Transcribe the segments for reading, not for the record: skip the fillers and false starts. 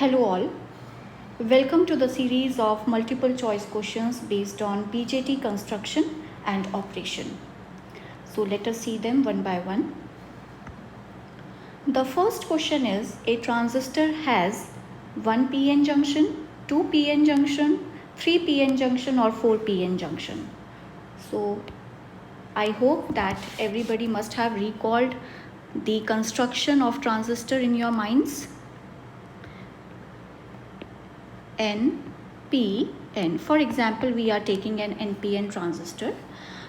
Hello all, welcome to the series of multiple choice questions based on BJT construction and operation. So let us see them one by one. The first question is, a transistor has 1 PN junction, 2 PN junction, 3 PN junction or 4 PN junction. So I hope that everybody must have recalled the construction of transistor in your minds. N, P, N. For example, we are taking an NPN transistor.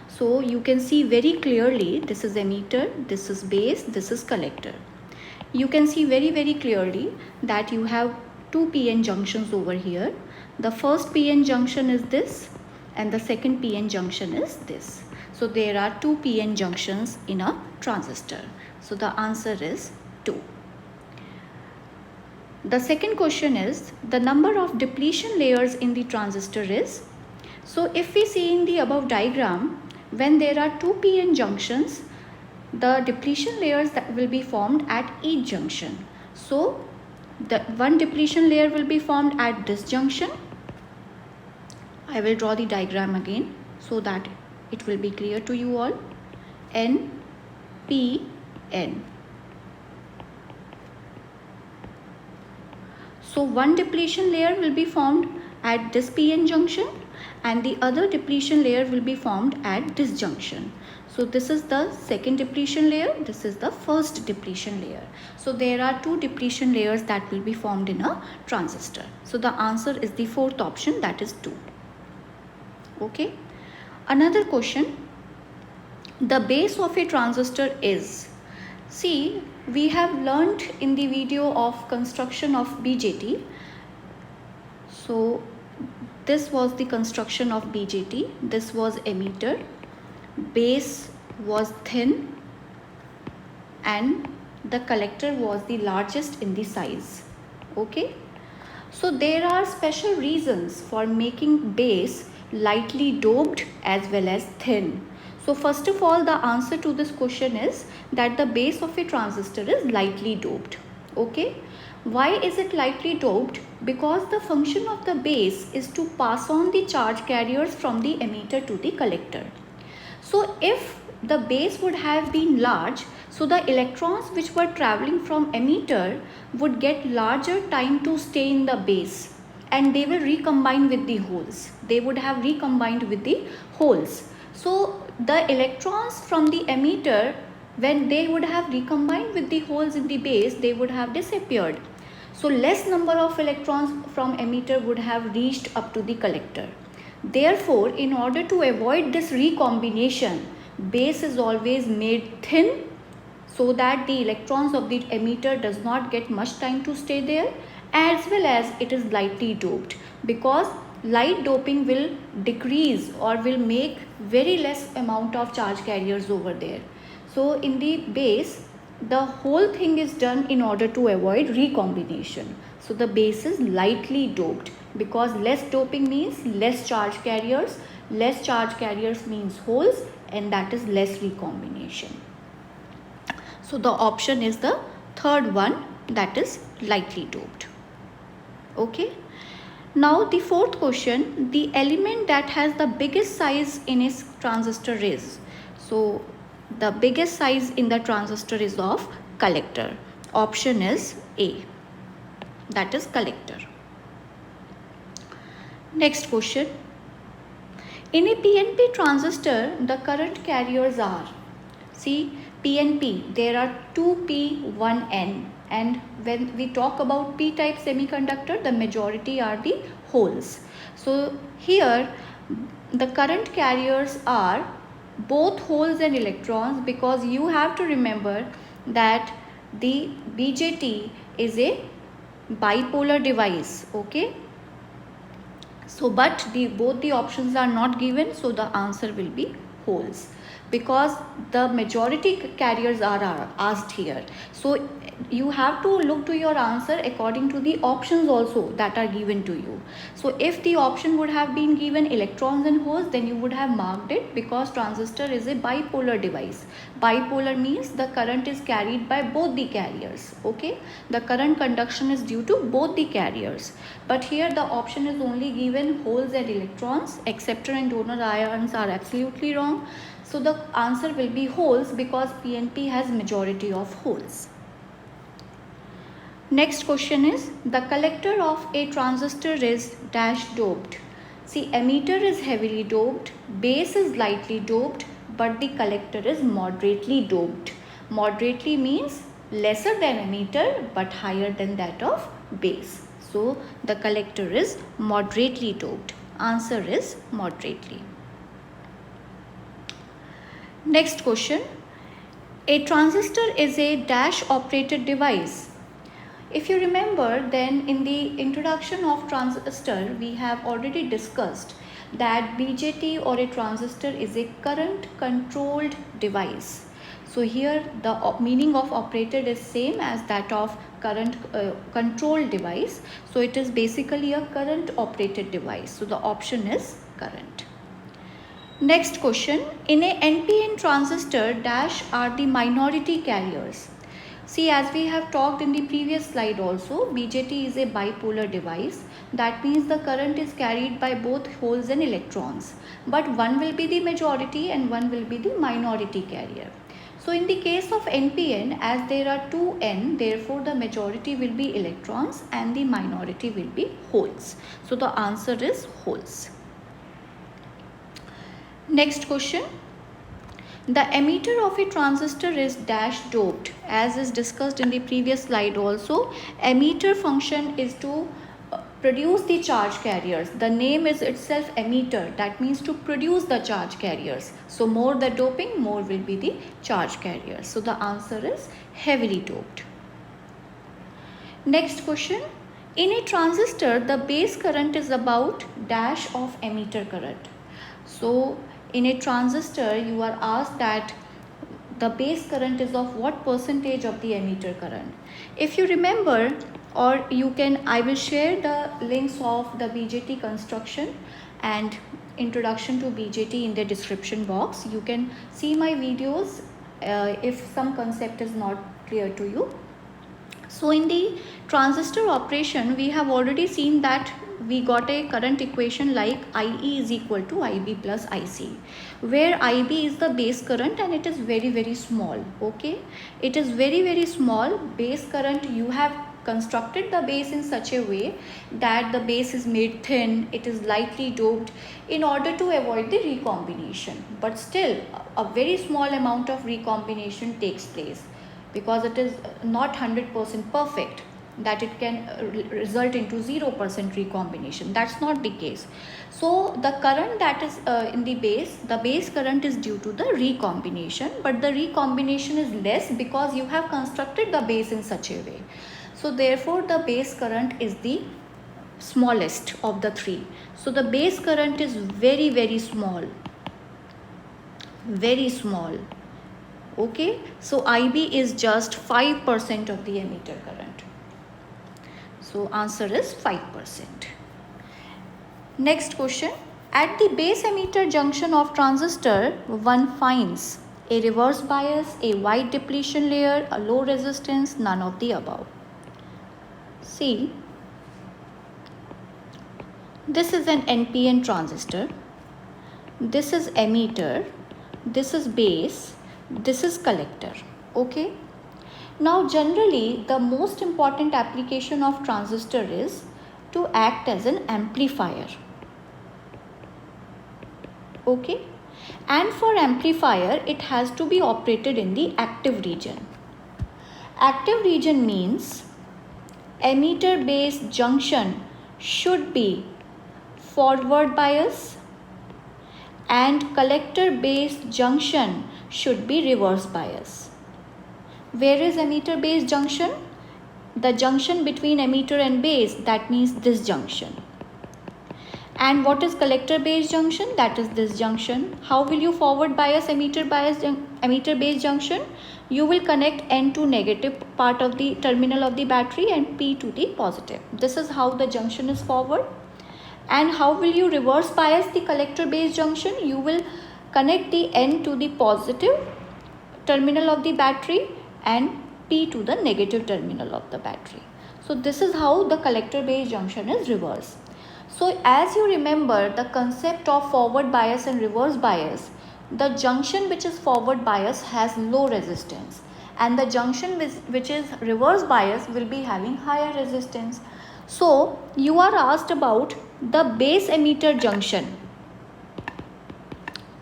So you can see very clearly this is emitter, this is base, this is collector. You can see very clearly that you have two PN junctions over here. The first PN junction is this and the second PN junction is this. So there are two PN junctions in a transistor. So the answer is 2. The second question is, the number of depletion layers in the transistor is. So if we see in the above diagram, when there are two PN junctions, the depletion layers that will be formed at each junction. So the one depletion layer will be formed at this junction. I will draw the diagram again so that it will be clear to you all. N, P, N. So one depletion layer will be formed at this PN junction and the other depletion layer will be formed at this junction. So this is the second depletion layer, this is the first depletion layer. So there are two depletion layers that will be formed in a transistor. So the answer is the fourth option, that is 2. Okay. Another question, the base of a transistor is. See, we have learnt in the video of construction of BJT. So this was the construction of BJT. This was emitter. Base was thin and the collector was the largest in the size. Okay. So there are special reasons for making base lightly doped as well as thin. So first of all, the answer to this question is that the base of a transistor is lightly doped. Okay. Why is it lightly doped? Because the function of the base is to pass on the charge carriers from the emitter to the collector. So if the base would have been large, so the electrons which were traveling from emitter would get larger time to stay in the base and they will recombine with the holes. They would have recombined with the holes. So the electrons from the emitter, when they would have recombined with the holes in the base, they would have disappeared. So less number of electrons from emitter would have reached up to the collector. Therefore, in order to avoid this recombination, base is always made thin so that the electrons of the emitter does not get much time to stay there, as well as it is lightly doped, because light doping will decrease or will make very less amount of charge carriers over there. So in the base, the whole thing is done in order to avoid recombination. So the base is lightly doped because less doping means less charge carriers. Less charge carriers means holes, and that is less recombination. So the option is the third one, that is lightly doped. Okay. Now the fourth question, the element that has the biggest size in its transistor is. So the biggest size in the transistor is of collector. Option is A, that is collector. Next question, in a PNP transistor, the current carriers are, see, PNP, there are 2P, 1N. And when we talk about P-type semiconductor, the majority are the holes. So here the current carriers are both holes and electrons, because you have to remember that the BJT is a bipolar device. Okay. So but both the options are not given, so the answer will be holes, because the majority carriers are asked here. So you have to look to your answer according to the options also that are given to you. So if the option would have been given electrons and holes, then you would have marked it, because transistor is a bipolar device. Bipolar means the current is carried by both the carriers. Okay, the current conduction is due to both the carriers. But here the option is only given holes and electrons. Acceptor and donor ions are absolutely wrong. So the answer will be holes, because PNP has majority of holes. Next question is, the collector of a transistor is dash doped. See, emitter is heavily doped, base is lightly doped, but the collector is moderately doped. Moderately means lesser than emitter but higher than that of base. So the collector is moderately doped. Answer is moderately. Next question, a transistor is a dash operated device. If you remember, then in the introduction of transistor, we have already discussed that BJT or a transistor is a current controlled device. So here the meaning of operated is same as that of current controlled device. So it is basically a current operated device. So the option is current. Next question, in a NPN transistor dash are the minority carriers. See, as we have talked in the previous slide also, BJT is a bipolar device. That means the current is carried by both holes and electrons. But one will be the majority and one will be the minority carrier. So in the case of NPN, as there are two N, therefore the majority will be electrons and the minority will be holes. So the answer is holes. Next question. The emitter of a transistor is dash doped. As is discussed in the previous slide also, emitter function is to produce the charge carriers. The name is itself emitter. That means to produce the charge carriers. So more the doping, more will be the charge carriers. So the answer is heavily doped. Next question. In a transistor, the base current is about dash of emitter current. So in a transistor, you are asked that the base current is of what percentage of the emitter current. If you remember, or you can, I will share the links of the BJT construction and introduction to BJT in the description box. You can see my videos if some concept is not clear to you. So in the transistor operation, we have already seen that we got a current equation like IE is equal to IB plus IC, where IB is the base current and it is very small. Okay, it is very small. Base current, you have constructed the base in such a way that the base is made thin, it is lightly doped in order to avoid the recombination. But still a very small amount of recombination takes place, because it is not 100% perfect that it can result into 0% recombination. That's not the case. So the current that is in the base current is due to the recombination, but the recombination is less because you have constructed the base in such a way. So therefore the base current is the smallest of the three. So the base current is very small, very small. Okay, so IB is just 5% of the emitter current. So answer is 5%. Next question. At the base emitter junction of transistor, one finds a reverse bias, a wide depletion layer, a low resistance, none of the above. See, this is an NPN transistor. This is emitter. This is base. This is collector. Okay. Now generally the most important application of transistor is to act as an amplifier. Okay. And for amplifier, it has to be operated in the active region. Active region means emitter base junction should be forward bias and collector base junction should be reverse bias. Where is emitter base junction? The junction between emitter and base, that means this junction. And what is collector base junction? That is this junction. How will you forward bias emitter base junction? you will connect N to negative part of the terminal of the battery and P to the positive. This is how the junction is forward. And how will you reverse bias the collector base junction? You will connect the N to the positive terminal of the battery and P to the negative terminal of the battery. So this is how the collector base junction is reversed. So as you remember the concept of forward bias and reverse bias, the junction which is forward bias has low resistance and the junction which is reverse bias will be having higher resistance. So you are asked about the base emitter junction,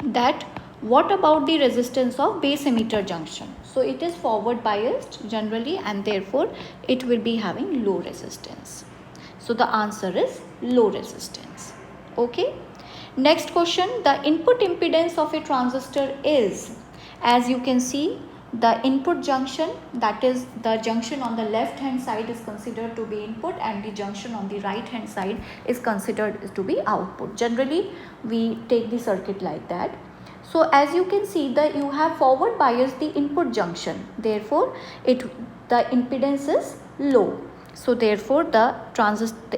that what about the resistance of base emitter junction? So it is forward biased generally and therefore it will be having low resistance. So the answer is low resistance. Okay. Next question, the input impedance of a transistor is, as you can see, the input junction, that is the junction on the left hand side is considered to be input and the junction on the right hand side is considered to be output. Generally we take the circuit like that. So as you can see that you have forward bias the input junction, therefore the impedance is low. So therefore the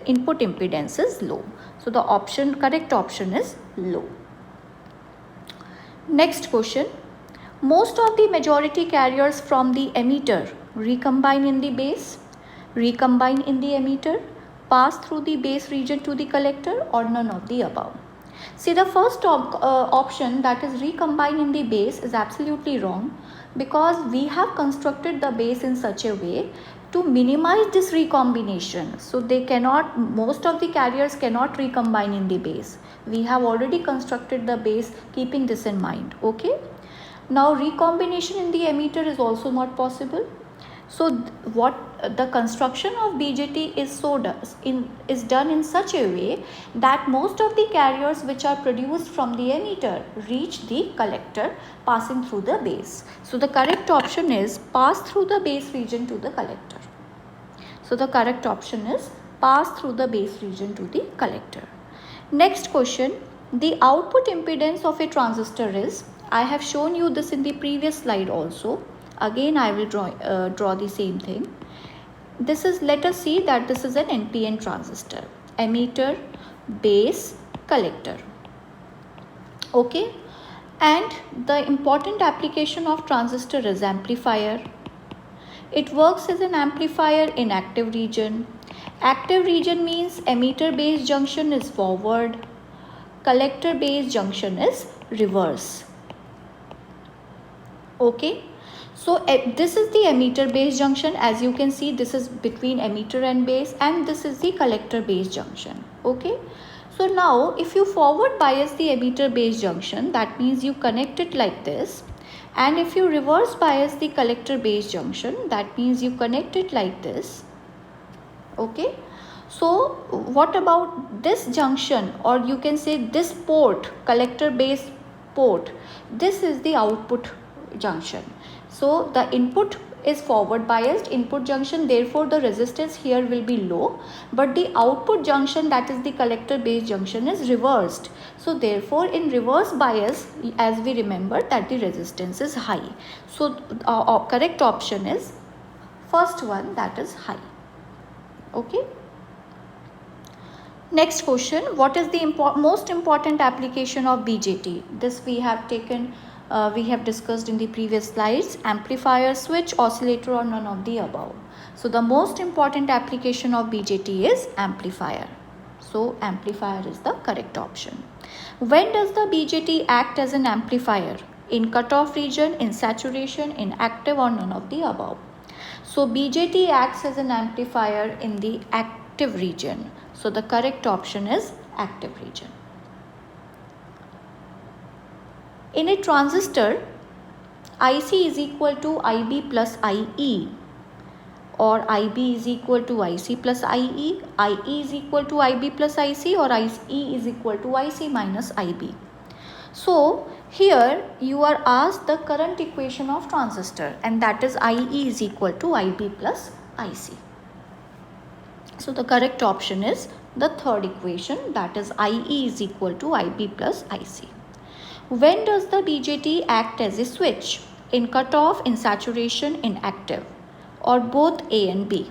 input impedance is low. So the correct option is low. Next question, most of the majority carriers from the emitter recombine in the base, recombine in the emitter, pass through the base region to the collector, or none of the above. See, the first option, that is recombine in the base, is absolutely wrong because we have constructed the base in such a way to minimize this recombination. So they cannot, most of the carriers cannot recombine in the base. We have already constructed the base keeping this in mind. Okay. Now recombination in the emitter is also not possible. So what the construction of BJT is done in such a way that most of the carriers which are produced from the emitter reach the collector passing through the base. So the correct option is pass through the base region to the collector. So the correct option is pass through the base region to the collector. Next question, the output impedance of a transistor is, I have shown you this in the previous slide also. Again I will draw the same thing. This is, let us see that this is an NPN transistor, emitter, base, collector. Okay, and the important application of transistor is amplifier. It works as an amplifier in active region. Active region means emitter base junction is forward, collector base junction is reverse. Okay. So this is the emitter base junction. As you can see, this is between emitter and base, and this is the collector base junction. Okay. So now if you forward bias the emitter base junction, that means you connect it like this. And if you reverse bias the collector base junction, that means you connect it like this. Okay. So what about this junction, or you can say this port, collector base port, this is the output junction. So the input is forward biased input junction, therefore the resistance here will be low, but the output junction, that is the collector base junction, is reversed. So therefore in reverse bias, as we remember that the resistance is high. So correct option is first one, that is high. Okay. Next question, what is the most important application of BJT? This we have taken, we have discussed in the previous slides, amplifier, switch, oscillator, or none of the above. So the most important application of BJT is amplifier. So amplifier is the correct option. When does the BJT act as an amplifier? In cutoff region, in saturation, in active, or none of the above? So BJT acts as an amplifier in the active region. So the correct option is active region. In a transistor, IC is equal to IB plus IE, or IB is equal to IC plus IE is equal to IB plus IC, or IE is equal to IC minus IB. So here you are asked the current equation of transistor, and that is IE is equal to IB plus IC. So the correct option is the third equation, that is IE is equal to IB plus IC. When does the BJT act as a switch? in cutoff, in saturation, in active, or both A and B?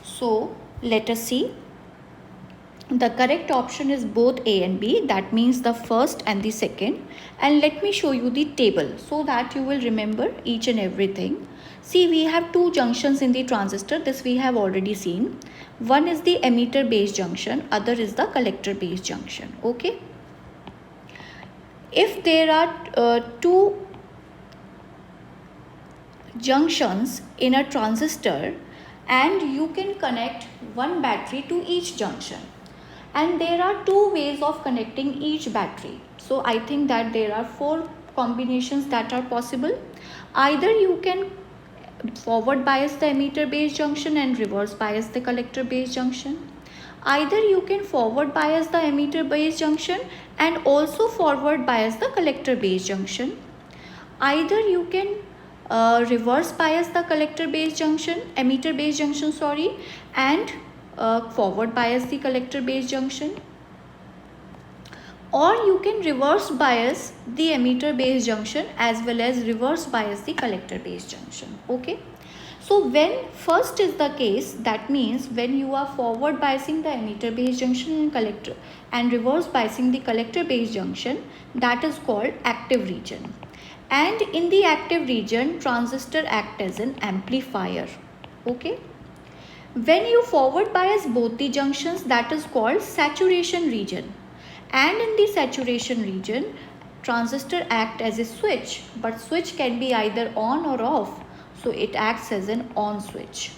So let us see. The correct option is both A and B. That means the first and the second. And let me show you the table so that you will remember each and everything. See, we have two junctions in the transistor. This we have already seen. One is the emitter base junction, other is the collector base junction. Okay. If there are two junctions in a transistor and you can connect one battery to each junction, and there are two ways of connecting each battery. So I think that there are four combinations that are possible. Either you can forward bias the emitter base junction and reverse bias the collector base junction. Either you can forward bias the emitter base junction and also forward bias the collector base junction. Either you can reverse bias the emitter base junction, and forward bias the collector base junction, or you can reverse bias the emitter base junction as well as reverse bias the collector base junction. Okay, so when first is the case, that means when you are forward biasing the emitter base junction and collector and reverse biasing the collector base junction, that is called active region. And in the active region, transistor acts as an amplifier. Okay, when you forward bias both the junctions, that is called saturation region. And in the saturation region, transistor acts as a switch, but switch can be either on or off, so it acts as an on switch.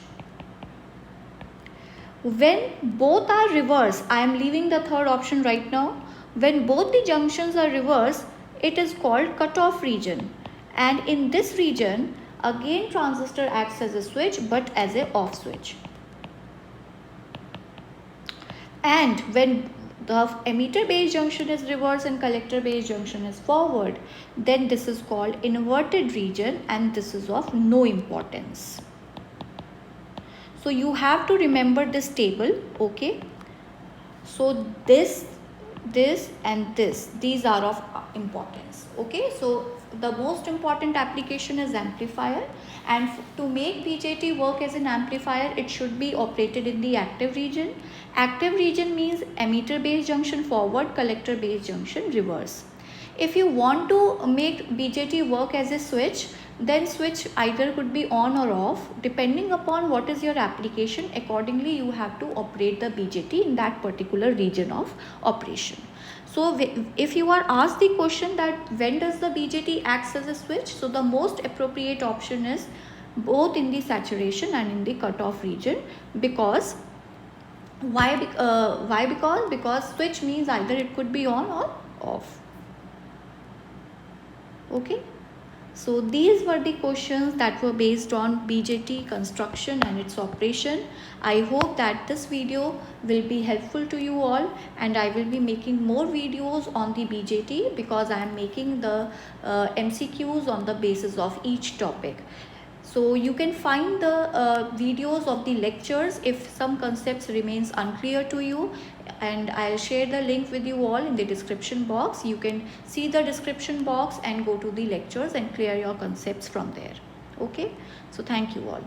When both are reverse, I am leaving the third option right now. When both the junctions are reverse, it is called cutoff region. And in this region, again transistor acts as a switch but as a off switch. And when the emitter base junction is reverse and collector base junction is forward, then this is called inverted region, and this is of no importance. So you have to remember this table. Okay, so this and this, these are of importance. Okay, so the most important application is amplifier, and to make BJT work as an amplifier, it should be operated in the active region. Active region means emitter base junction forward, collector base junction reverse. If you want to make BJT work as a switch, then switch either could be on or off depending upon what is your application. Accordingly, you have to operate the BJT in that particular region of operation. So if you are asked the question that when does the BJT acts as a switch, so the most appropriate option is both in the saturation and in the cutoff region. Because why? Because switch means either it could be on or off. Okay, so these were the questions that were based on BJT construction and its operation. I hope that this video will be helpful to you all, and I will be making more videos on the BJT because I am making the MCQs on the basis of each topic. So you can find the videos of the lectures if some concepts remains unclear to you, and I'll share the link with you all in the description box. You can see the description box and go to the lectures and clear your concepts from there. Okay, so thank you all.